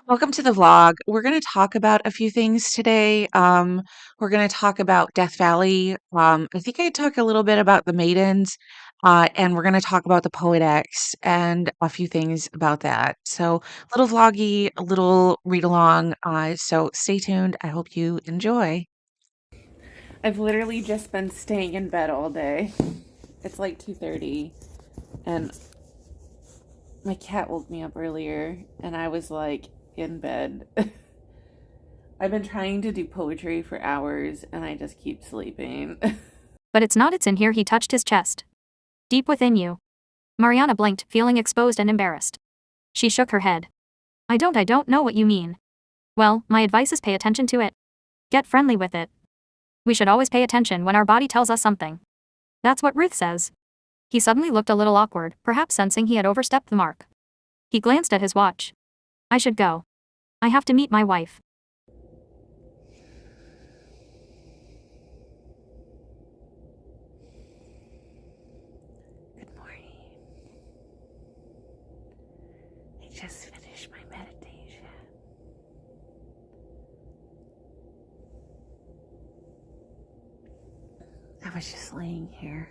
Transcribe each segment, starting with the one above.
Welcome to the vlog. We're going to talk about a few things today. We're going to talk about Death Valley. I think I talk a little bit about the Maidens, and we're going to talk about the Poet X and a few things about that. So, a little vloggy, a little read along. So, stay tuned. I hope you enjoy. I've literally just been staying in bed all day. It's like 2:30 and my cat woke me up earlier and I was like in bed. I've been trying to do poetry for hours and I just keep sleeping. But it's not. It's in here. He touched his chest. Deep within you. Mariana blinked, feeling exposed and embarrassed. She shook her head. I don't know what you mean. Well, my advice is pay attention to it. Get friendly with it. We should always pay attention when our body tells us something. That's what Ruth says. He suddenly looked a little awkward, perhaps sensing he had overstepped the mark. He glanced at his watch. I should go. I have to meet my wife. Good morning. I just finished my meditation. I was just laying here.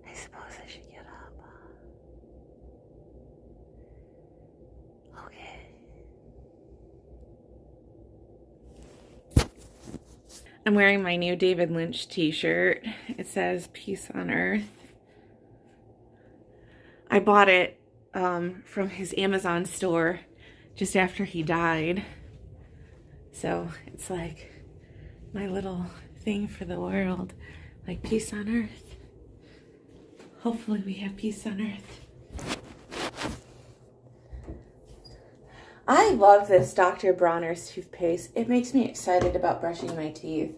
I suppose I should get up. Okay. I'm wearing my new David Lynch t-shirt. It says Peace on Earth. I bought it from his Amazon store just after he died. So it's like my little thing for the world, like peace on earth. Hopefully we have peace on earth. I love this Dr. Bronner's toothpaste. It makes me excited about brushing my teeth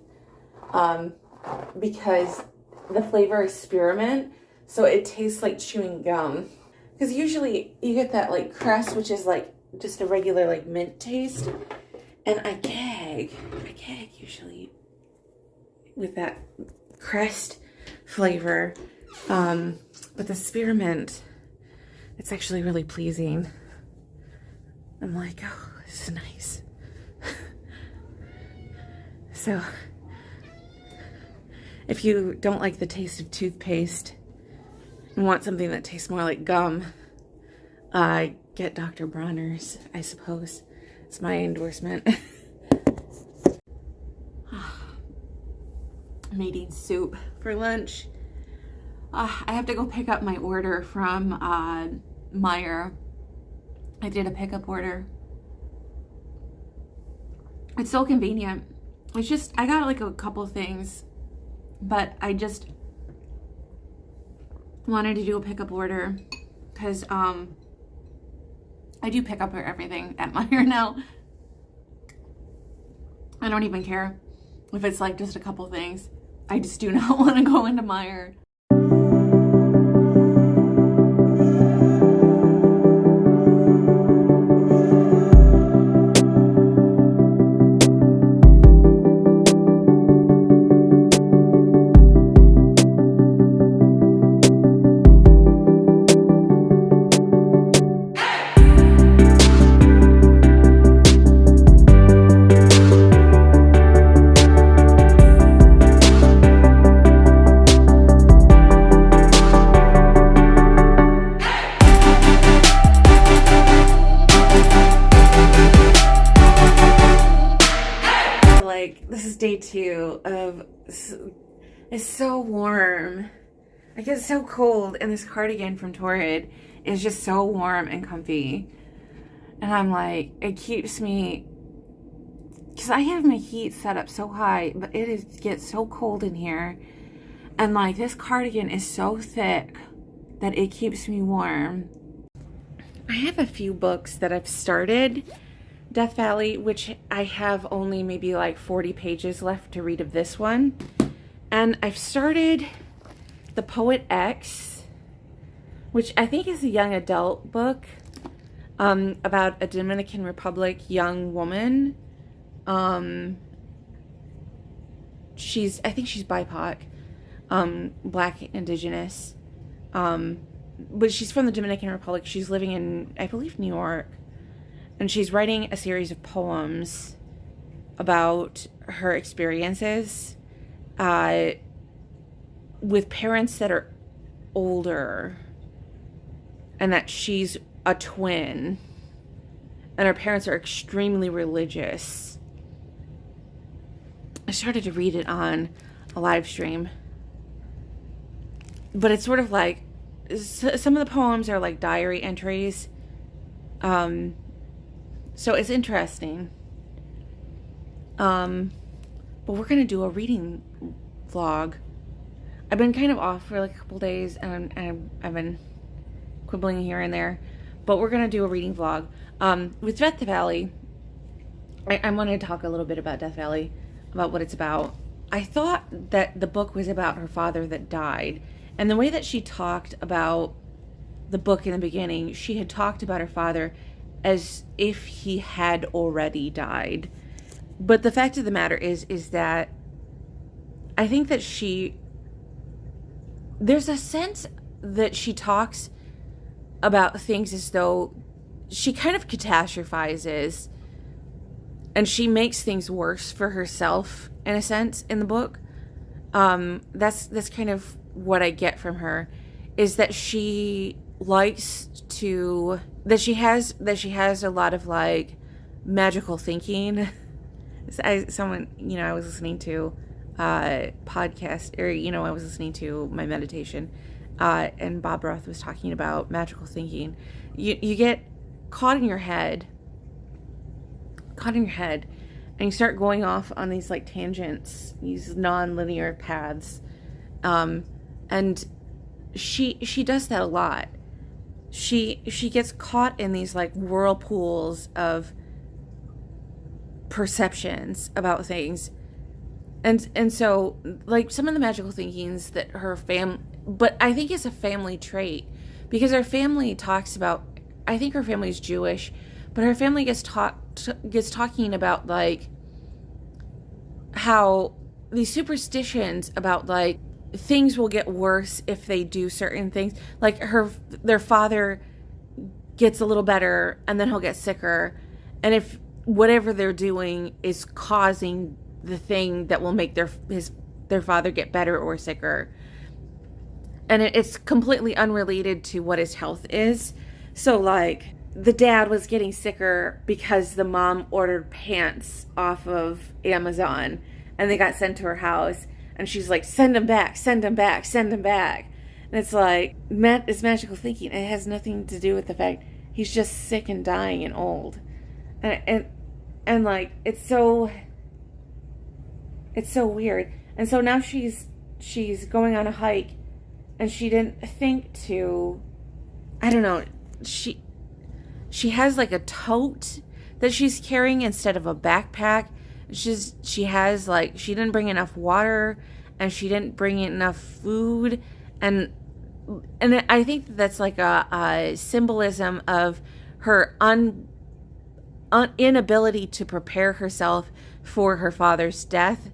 because the flavor is spearmint, so it tastes like chewing gum. Because usually you get that like crest, which is like just a regular like mint taste, and I gag usually with that crest flavor. But the spearmint, it's actually really pleasing. I'm like, oh, this is nice. So, if you don't like the taste of toothpaste and want something that tastes more like gum, get Dr. Bronner's, I suppose. It's my endorsement. I'm eating soup for lunch. I have to go pick up my order from Meijer. I did a pickup order. It's so convenient. It's just, I got like a couple things, but I just wanted to do a pickup order because I do pick up everything at Meijer now. I don't even care if it's like just a couple things. I just do not want to go into Meijer. This is day 2 of, it's so warm. I get so cold, and this cardigan from Torrid is just so warm and comfy. And I'm like, it keeps me, because I have my heat set up so high, but gets so cold in here. And like, this cardigan is so thick that it keeps me warm. I have a few books that I've started. Death Valley, which I have only maybe like 40 pages left to read of this one. And I've started The Poet X, which I think is a young adult book. about a Dominican Republic young woman. I think she's BIPOC, Black, Indigenous, but she's from the Dominican Republic. She's living in, I believe, New York, and she's writing a series of poems about her experiences with parents that are older, and that she's a twin, and her parents are extremely religious. I started to read it on a live stream, but it's sort of like some of the poems are like diary entries. So it's interesting. But we're gonna do a reading vlog. I've been kind of off for like a couple days, and I've been quibbling here and there, but we're gonna do a reading vlog. With Death Valley, I wanted to talk a little bit about Death Valley, about what it's about. I thought that the book was about her father that died, and the way that she talked about the book in the beginning, she had talked about her father as if he had already died. But the fact of the matter is that I think that there's a sense that she talks about things as though she kind of catastrophizes, and she makes things worse for herself in a sense in the book. That's kind of what I get from her, is that she likes to that she has a lot of like magical thinking. Someone, I was listening to podcast, or I was listening to my meditation, and Bob Roth was talking about magical thinking. You get caught in your head, and you start going off on these like tangents, these non-linear paths, and she does that a lot. She gets caught in these like whirlpools of perceptions about things, and so like some of the magical thinkings that her but I think it's a family trait, because her family talks about, I think her family's Jewish, but her family gets talking about like how these superstitions about like things will get worse if they do certain things. Like their father gets a little better and then he'll get sicker, and if whatever they're doing is causing the thing that will make their father get better or sicker, and it's completely unrelated to what his health is. So like the dad was getting sicker because the mom ordered pants off of Amazon and they got sent to her house, and she's like, send them back, send them back, send them back. And it's like, it's magical thinking. It has nothing to do with the fact he's just sick and dying and old. And like, it's so weird. And so now she's going on a hike, and she didn't think to, I don't know, she has like a tote that she's carrying instead of a backpack. She has like, she didn't bring enough water, and she didn't bring enough food, and I think that's like a symbolism of her inability to prepare herself for her father's death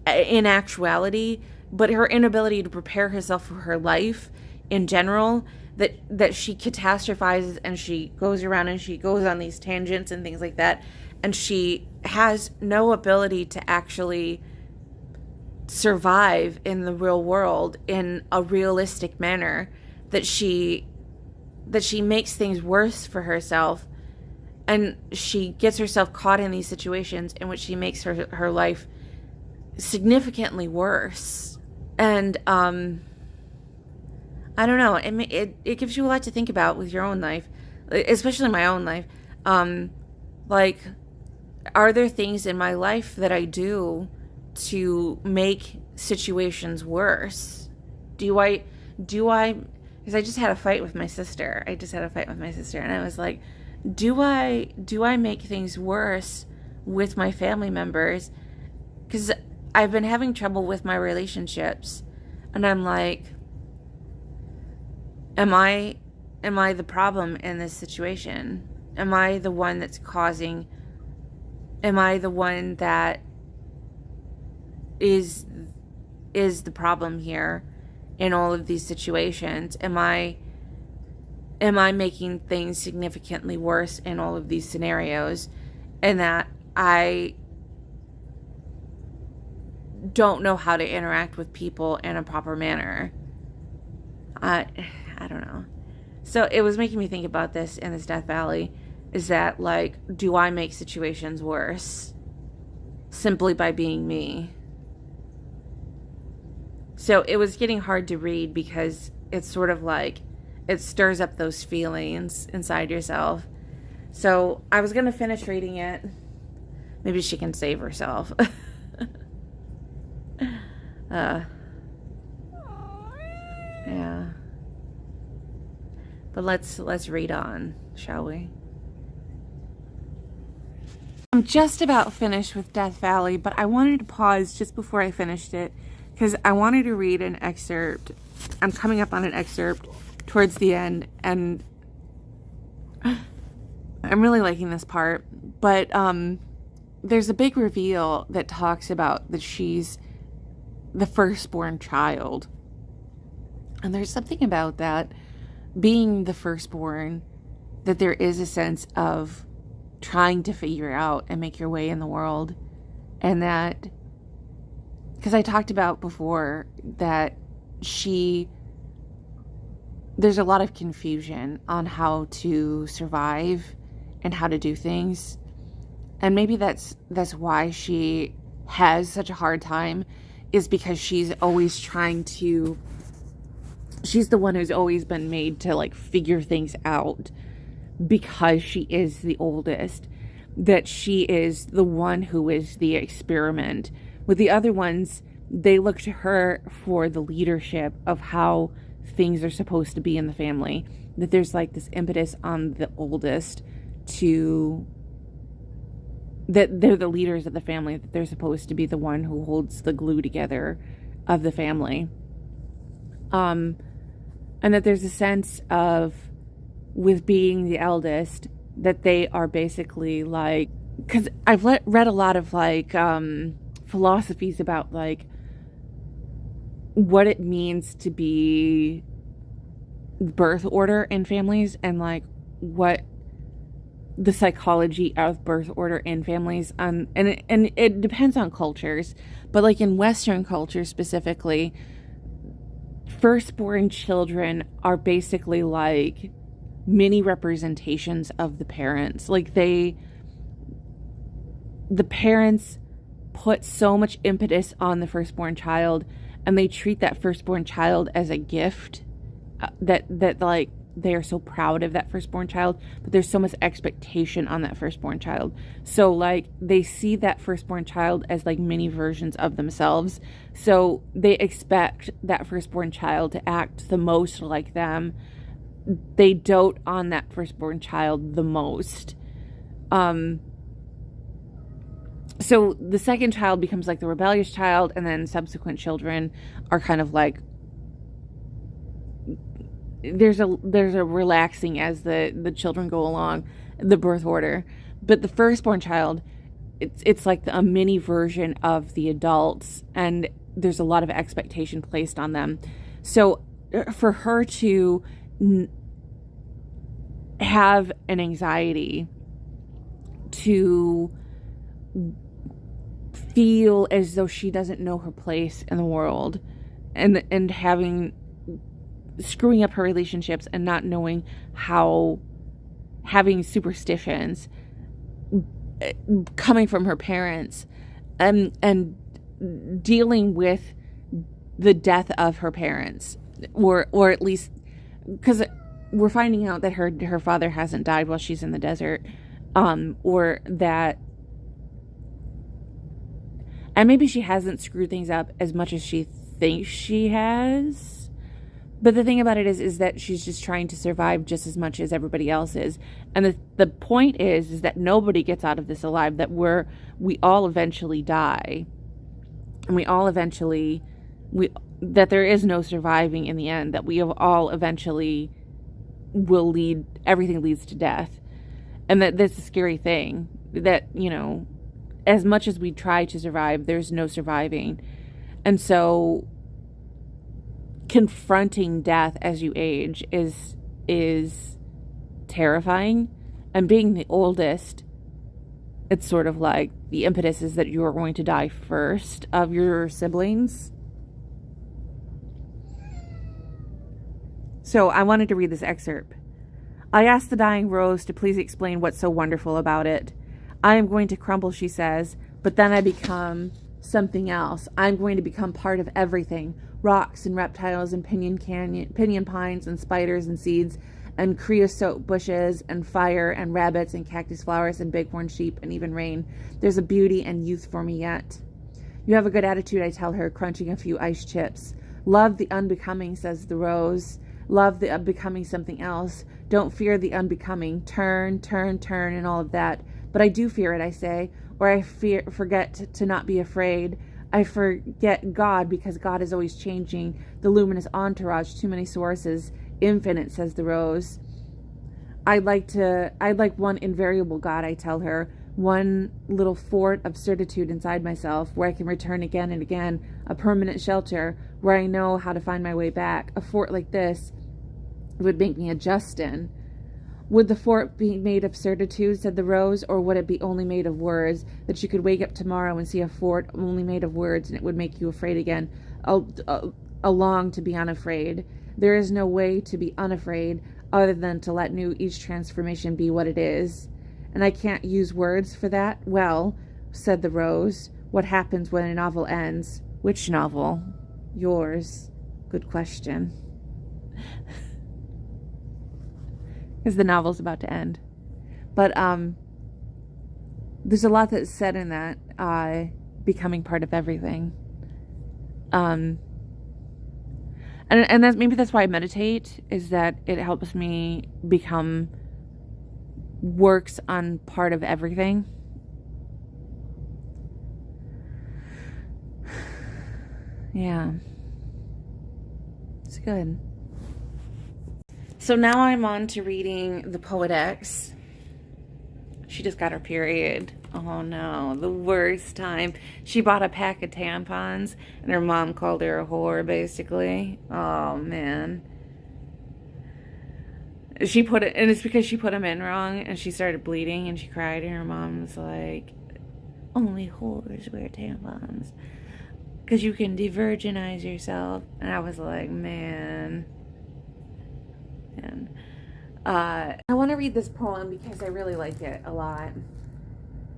in actuality, but her inability to prepare herself for her life in general, that she catastrophizes, and she goes around and she goes on these tangents and things like that, and she has no ability to actually survive in the real world in a realistic manner, that she makes things worse for herself, and she gets herself caught in these situations in which she makes her life significantly worse. And I don't know, it gives you a lot to think about with your own life, especially my own life. Like, are there things in my life that I do to make situations worse? Do I, because I just had a fight with my sister. And I was like, do I make things worse with my family members? Because I've been having trouble with my relationships, and I'm like, am I the problem in this situation? Am I the one that's causing? Am I the one that is the problem here in all of these situations? Am I making things significantly worse in all of these scenarios, and that I don't know how to interact with people in a proper manner? I don't know. So it was making me think about this in this Death Valley, is that, like, do I make situations worse simply by being me? So it was getting hard to read because it's sort of like it stirs up those feelings inside yourself. So I was going to finish reading it. Maybe she can save herself. Yeah. But let's read on, shall we? I'm just about finished with Death Valley, but I wanted to pause just before I finished it because I wanted to read an excerpt. I'm coming up on an excerpt towards the end, and I'm really liking this part. But there's a big reveal that talks about that she's the firstborn child. And there's something about that, being the firstborn, that there is a sense of trying to figure out and make your way in the world. And that, because I talked about before that there's a lot of confusion on how to survive and how to do things. And maybe that's why she has such a hard time, is because she's always she's the one who's always been made to, like, figure things out because she is the oldest, that she is the one who is the experiment. With the other ones, they look to her for the leadership of how things are supposed to be in the family, that there's like this impetus on the oldest that they're the leaders of the family, that they're supposed to be the one who holds the glue together of the family. And that there's a sense of, with being the eldest, that they are basically like, because I've read a lot of like philosophies about like what it means to be birth order in families, and like what the psychology of birth order in families, and it depends on cultures, but like in Western culture specifically, firstborn children are basically like mini representations of the parents. Like the parents put so much impetus on the firstborn child, and they treat that firstborn child as a gift, that like they are so proud of that firstborn child, but there's so much expectation on that firstborn child. So like they see that firstborn child as like mini versions of themselves. So they expect that firstborn child to act the most like them. They dote on that firstborn child the most. So the second child becomes like the rebellious child, and then subsequent children are kind of like, there's a relaxing as the children go along the birth order. But the firstborn child, it's like a mini version of the adults, and there's a lot of expectation placed on them. So for her to have an anxiety, to feel as though she doesn't know her place in the world, and screwing up her relationships and not knowing how, having superstitions coming from her parents, and dealing with the death of her parents, or at least, because we're finding out that her father hasn't died while she's in the desert, or that, and maybe she hasn't screwed things up as much as she thinks she has. But the thing about it is that she's just trying to survive just as much as everybody else is. And the point is that nobody gets out of this alive, that we all eventually die. And that there is no surviving in the end, that we have all eventually everything leads to death. And that's a scary thing, that, as much as we try to survive, there's no surviving. And so confronting death as you age is terrifying. And being the oldest, it's sort of like the impetus is that you're going to die first of your siblings. So I wanted to read this excerpt. I asked the dying rose to please explain what's so wonderful about it. I am going to crumble, she says, but then I become something else. I'm going to become part of everything. Rocks and reptiles and pinyon pines and spiders and seeds and creosote bushes and fire and rabbits and cactus flowers and bighorn sheep and even rain. There's a beauty and youth for me yet. You have a good attitude, I tell her, crunching a few ice chips. Love the unbecoming, says the rose. Love the unbecoming something else. Don't fear the unbecoming. Turn, and all of that. But I do fear it, I say, or I forget to not be afraid. I forget God because God is always changing. The luminous entourage, too many sources. Infinite, says the rose. I'd like one invariable God, I tell her. One little fort of certitude inside myself where I can return again and again. A permanent shelter where I know how to find my way back. A fort like this would make me a Justin. Would the fort be made of certitude, said the rose, or would it be only made of words, that you could wake up tomorrow and see a fort only made of words and it would make you afraid again? A long to be unafraid. There is no way to be unafraid other than to let each transformation be what it is. And I can't use words for that? Well, said the rose, what happens when a novel ends? Which novel? Yours. Good question. Because the novel's about to end. But there's a lot that's said in that, becoming part of everything. And that's why I meditate, is that it helps me become works on part of everything. Yeah. It's good. So now I'm on to reading The Poet X. She just got her period. Oh no, the worst time. She bought a pack of tampons and her mom called her a whore, basically. Oh man. It's because she put them in wrong and she started bleeding and she cried and her mom was like, only whores wear tampons because you can de-virginize yourself. And I was like, man. And I want to read this poem because I really like it a lot.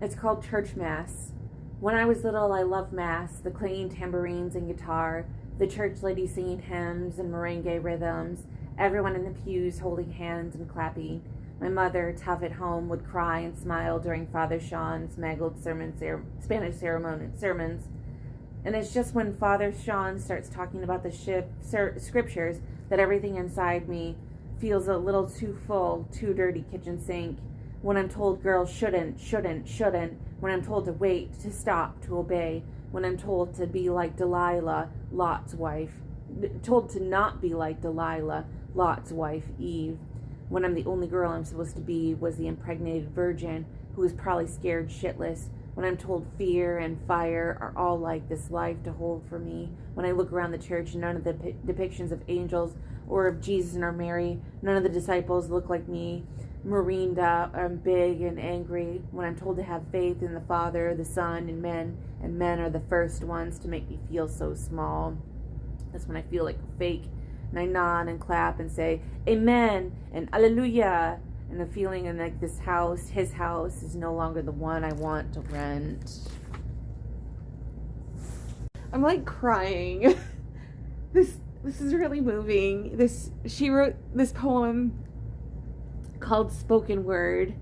It's called Church Mass. When I was little, I loved Mass, the clanging tambourines and guitar, the church ladies singing hymns and merengue rhythms, everyone in the pews holding hands and clapping. My mother, tough at home, would cry and smile during Father Sean's mangled Spanish sermons. And it's just when Father Sean starts talking about the scriptures that everything inside me feels a little too full, too dirty kitchen sink. When I'm told girls shouldn't. When I'm told to wait, to stop, to obey. When I'm told to be like Delilah, Lot's wife. Told to not be like Delilah, Lot's wife, Eve. When I'm the only girl I'm supposed to be was the impregnated virgin who was probably scared shitless. When I'm told fear and fire are all like this life to hold for me. When I look around the church, none of the depictions of angels or of Jesus and or Mary, none of the disciples look like me. Marined up, I'm big and angry. When I'm told to have faith in the Father, the Son, and men are the first ones to make me feel so small. That's when I feel like a fake. And I nod and clap and say, Amen and Alleluia. And the feeling in like this house, his house, is no longer the one I want to rent. I'm like crying. This is really moving. She wrote this poem called Spoken Word.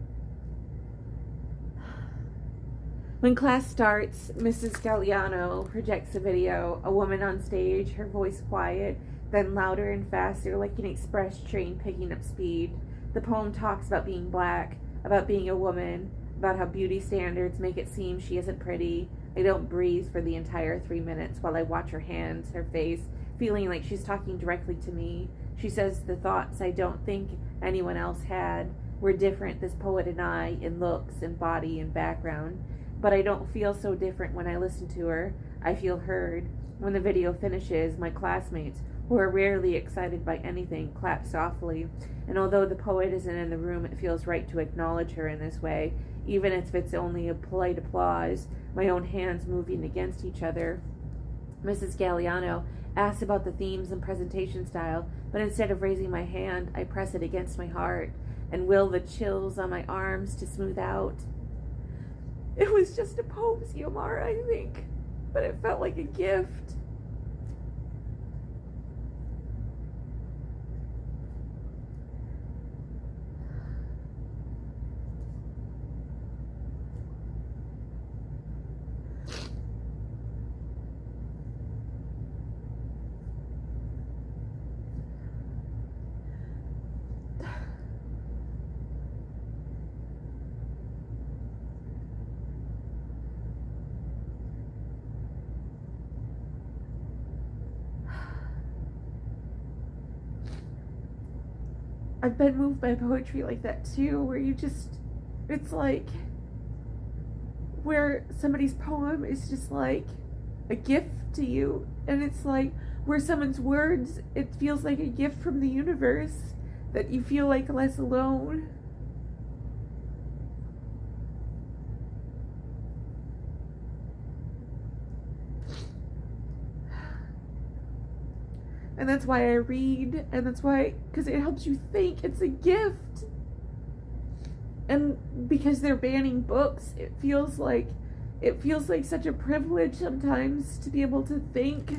When class starts, Mrs. Galliano projects a video, a woman on stage, her voice quiet, then louder and faster like an express train picking up speed. The poem talks about being black, about being a woman, about how beauty standards make it seem she isn't pretty. I don't breathe for the entire 3 minutes while I watch her hands, her face, feeling like she's talking directly to me. She says the thoughts I don't think anyone else had. We're different, this poet and I, in looks and body and background. But I don't feel so different when I listen to her. I feel heard. When the video finishes, my classmates, who are rarely excited by anything, clap softly. And although the poet isn't in the room, it feels right to acknowledge her in this way, even if it's only a polite applause, my own hands moving against each other. Mrs. Galliano asks about the themes and presentation style, but instead of raising my hand, I press it against my heart and will the chills on my arms to smooth out. It was just a poem, Xiomara, I think, but it felt like a gift. I've been moved by poetry like that too, where it's like, where somebody's poem is just like a gift to you, and it's like, where someone's words, it feels like a gift from the universe, that you feel like less alone. And that's why I read, and that's why, because it helps you think. It's a gift. And because they're banning books, it feels like such a privilege sometimes to be able to think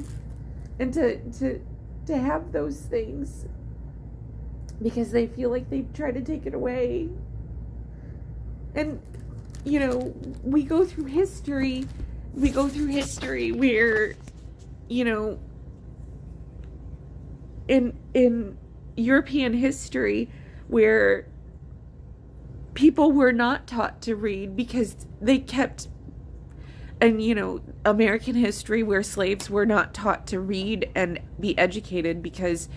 and to have those things, because they feel like they try to take it away. And we go through history where, in European history, where people were not taught to read because they kept, and American history, where slaves were not taught to read and be educated because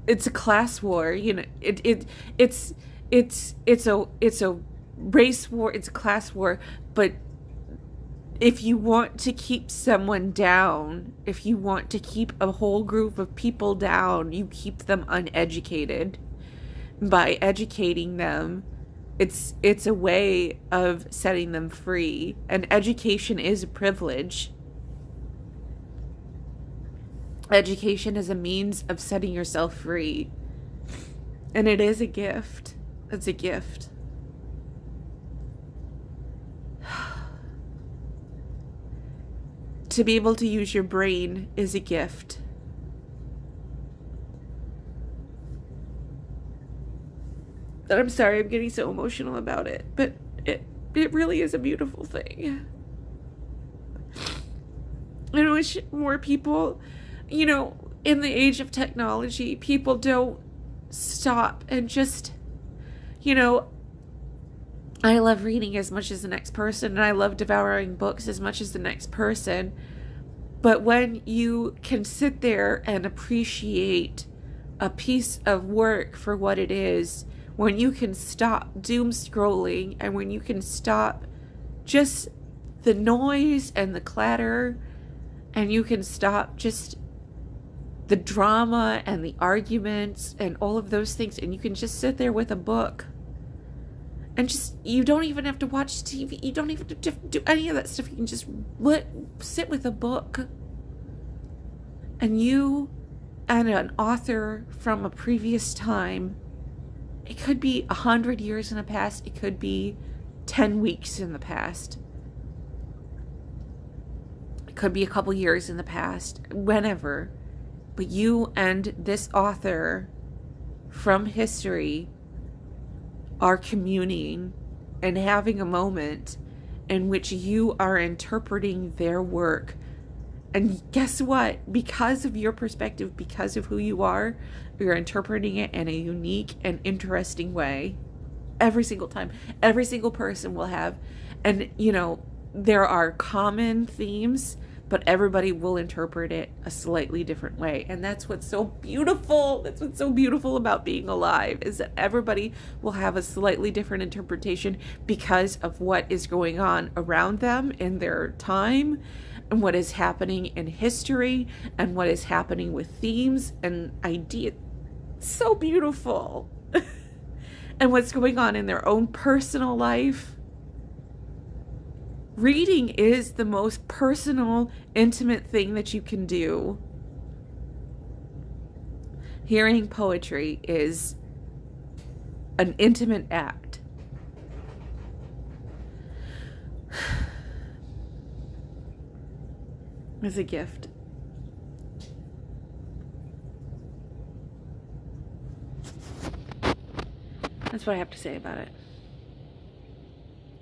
it's a class war. It's a race war, it's a class war. But if you want to keep someone down, if you want to keep a whole group of people down, you keep them uneducated. By educating them, it's a way of setting them free. And education is a privilege. Education is a means of setting yourself free. And it is a gift. It's a gift. To be able to use your brain is a gift. And I'm sorry I'm getting so emotional about it, but it really is a beautiful thing. I wish more people, in the age of technology, people don't stop and just, I love reading as much as the next person, and I love devouring books as much as the next person. But when you can sit there and appreciate a piece of work for what it is, when you can stop doom scrolling, and when you can stop just the noise and the clatter, and you can stop just the drama and the arguments and all of those things, and you can just sit there with a book. And just, you don't even have to watch TV. You don't even have to do any of that stuff. You can just sit with a book. And you and an author from a previous time, it could be 100 years in the past. It could be 10 weeks in the past. It could be a couple years in the past. Whenever. But you and this author from history are communing and having a moment in which you are interpreting their work. And guess what? Because of your perspective, because of who you are, you're interpreting it in a unique and interesting way. Every single time. Every single person will have. And, there are common themes, but everybody will interpret it a slightly different way. And that's what's so beautiful. That's what's so beautiful about being alive, is that everybody will have a slightly different interpretation because of what is going on around them in their time, and what is happening in history, and what is happening with themes and ideas. So beautiful. And what's going on in their own personal life. Reading is the most personal, intimate thing that you can do. Hearing poetry is an intimate act. It's a gift. That's what I have to say about it.